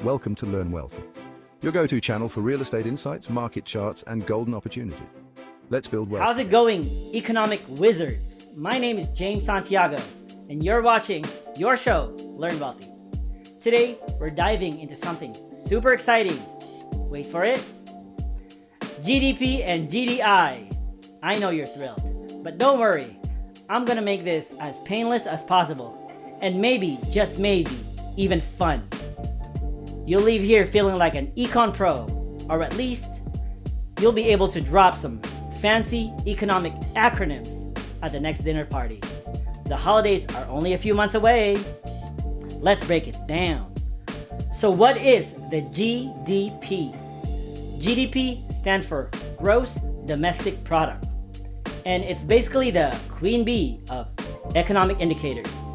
Welcome to Learn Wealth, your go-to channel for real estate insights, market charts, and golden opportunity. Let's build wealth. How's it going, economic wizards? My name is James Santiago, and you're watching your show, Learn Wealthy. Today, we're diving into something super exciting. Wait for it. GDP and GDI. I know you're thrilled, but don't worry. I'm gonna make this as painless as possible, and maybe, just maybe, even fun. You'll leave here feeling like an econ pro, or at least you'll be able to drop some fancy economic acronyms at the next dinner party. The holidays are only a few months away. Let's break it down. So what is the GDP? GDP stands for Gross Domestic Product, and it's basically the queen bee of economic indicators.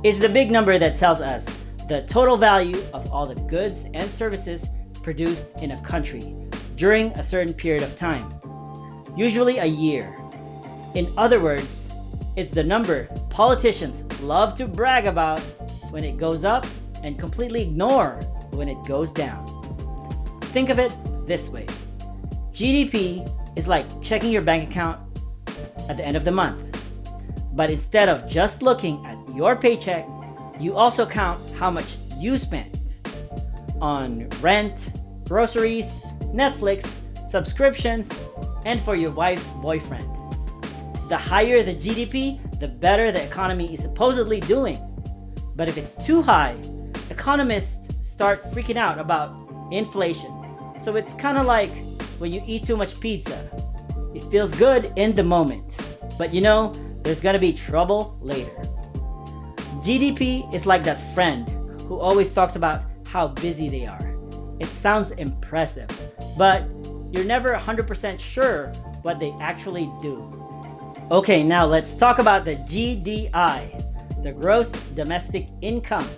It's the big number that tells us the total value of all the goods and services produced in a country during a certain period of time, usually a year. In other words, it's the number politicians love to brag about when it goes up and completely ignore when it goes down. Think of it this way. GDP is like checking your bank account at the end of the month. But instead of just looking at your paycheck, you also count how much you spent on rent, groceries, Netflix, subscriptions, and for your wife's boyfriend. The higher the GDP, the better the economy is supposedly doing. But if it's too high, economists start freaking out about inflation. So it's kind of like when you eat too much pizza. It feels good in the moment, but there's gonna be trouble later. GDP is like that friend who always talks about how busy they are. It sounds impressive, but you're never 100% sure what they actually do. Okay, now let's talk about the GDI, the Gross Domestic Income.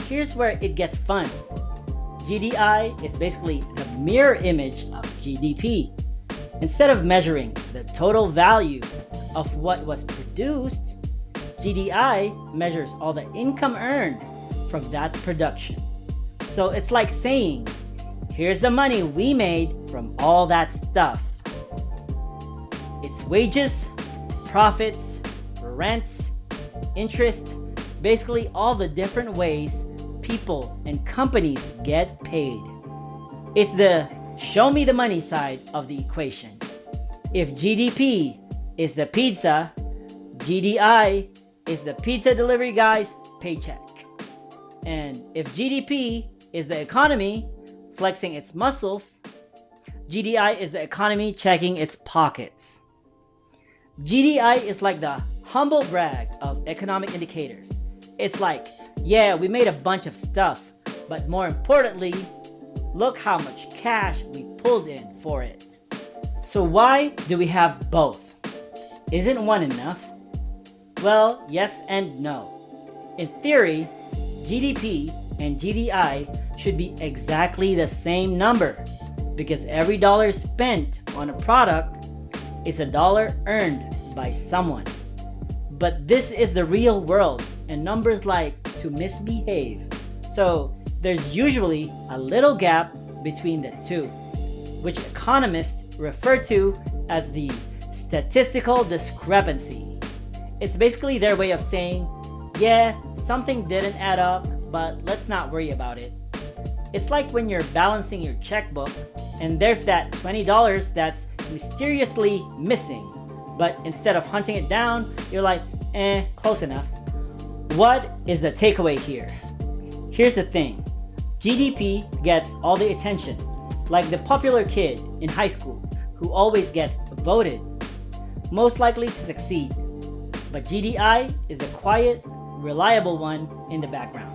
Here's where it gets fun. GDI is basically the mirror image of GDP. Instead of measuring the total value of what was produced, GDI measures all the income earned from that production. So it's like saying, here's the money we made from all that stuff. It's wages, profits, rents, interest, basically all the different ways people and companies get paid. It's the show me the money side of the equation. If GDP is the pizza, GDI is the pizza delivery guy's paycheck. And if GDP is the economy flexing its muscles, GDI is the economy checking its pockets. GDI is like the humble brag of economic indicators. It's like, yeah, we made a bunch of stuff, but more importantly, look how much cash we pulled in for it. So why do we have both? Isn't one enough? Well, yes and no. In theory, GDP and GDI should be exactly the same number because every dollar spent on a product is a dollar earned by someone. But this is the real world and numbers like to misbehave. So there's usually a little gap between the two, which economists refer to as the statistical discrepancy. It's basically their way of saying, yeah, something didn't add up, but let's not worry about it. It's like when you're balancing your checkbook and there's that $20 that's mysteriously missing, but instead of hunting it down, you're like, close enough. What is the takeaway here? Here's the thing. GDP gets all the attention, like the popular kid in high school who always gets voted, most likely to succeed. But GDI is the quiet, reliable one in the background.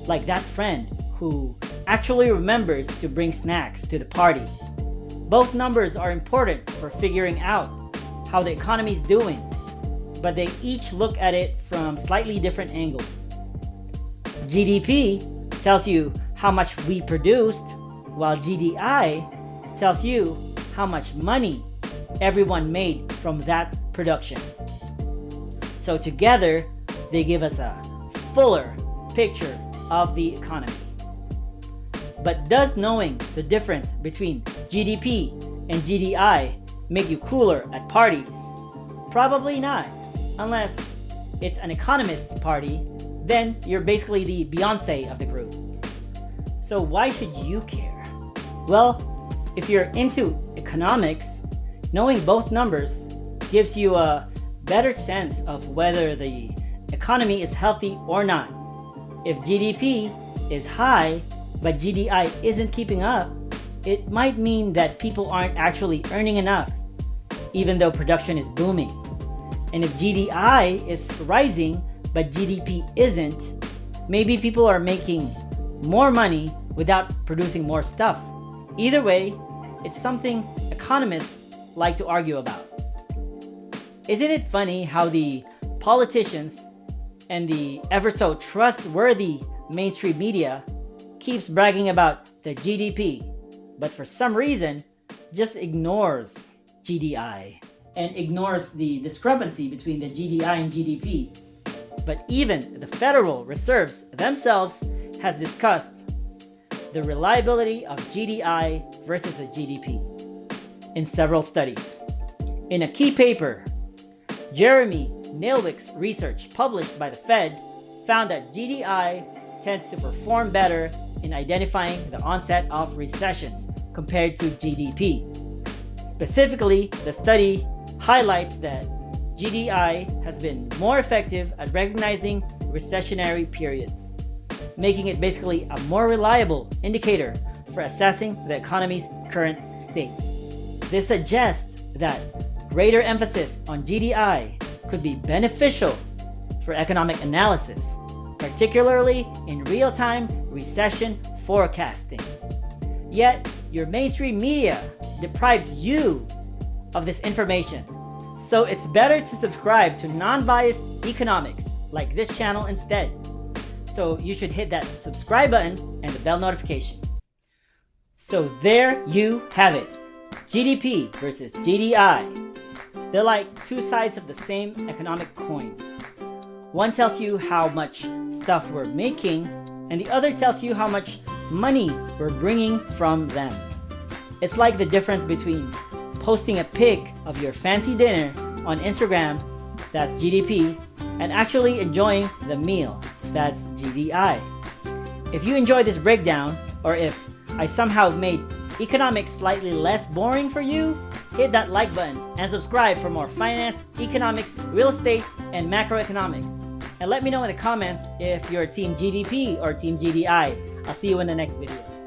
Like that friend who actually remembers to bring snacks to the party. Both numbers are important for figuring out how the economy's doing, but they each look at it from slightly different angles. GDP tells you how much we produced, while GDI tells you how much money everyone made from that production. So together, they give us a fuller picture of the economy. But does knowing the difference between GDP and GDI make you cooler at parties? Probably not, unless it's an economist's party, then you're basically the Beyonce of the group. So why should you care? Well, if you're into economics, knowing both numbers gives you a better sense of whether the economy is healthy or not. If GDP is high, but GDI isn't keeping up, it might mean that people aren't actually earning enough, even though production is booming. And if GDI is rising, but GDP isn't, maybe people are making more money without producing more stuff. Either way, it's something economists like to argue about. Isn't it funny how the politicians and the ever so trustworthy mainstream media keeps bragging about the GDP, but for some reason just ignores GDI and ignores the discrepancy between the GDI and GDP. But even the Federal Reserves themselves has discussed the reliability of GDI versus the GDP in several studies. In a key paper, Jeremy Nailwick's research published by the Fed found that GDI tends to perform better in identifying the onset of recessions compared to GDP. Specifically, the study highlights that GDI has been more effective at recognizing recessionary periods, making it basically a more reliable indicator for assessing the economy's current state. This suggests that greater emphasis on GDI could be beneficial for economic analysis, particularly in real-time recession forecasting. Yet, your mainstream media deprives you of this information. So it's better to subscribe to non-biased economics like this channel instead. So you should hit that subscribe button and the bell notification. So there you have it. GDP versus GDI. They're like two sides of the same economic coin. One tells you how much stuff we're making, and the other tells you how much money we're bringing from them. It's like the difference between posting a pic of your fancy dinner on Instagram, that's GDP, and actually enjoying the meal, that's GDI. If you enjoy this breakdown, or if I somehow made economics slightly less boring for you, hit that like button and subscribe for more finance, economics, real estate, and macroeconomics. And let me know in the comments if you're Team GDP or Team GDI. I'll see you in the next video.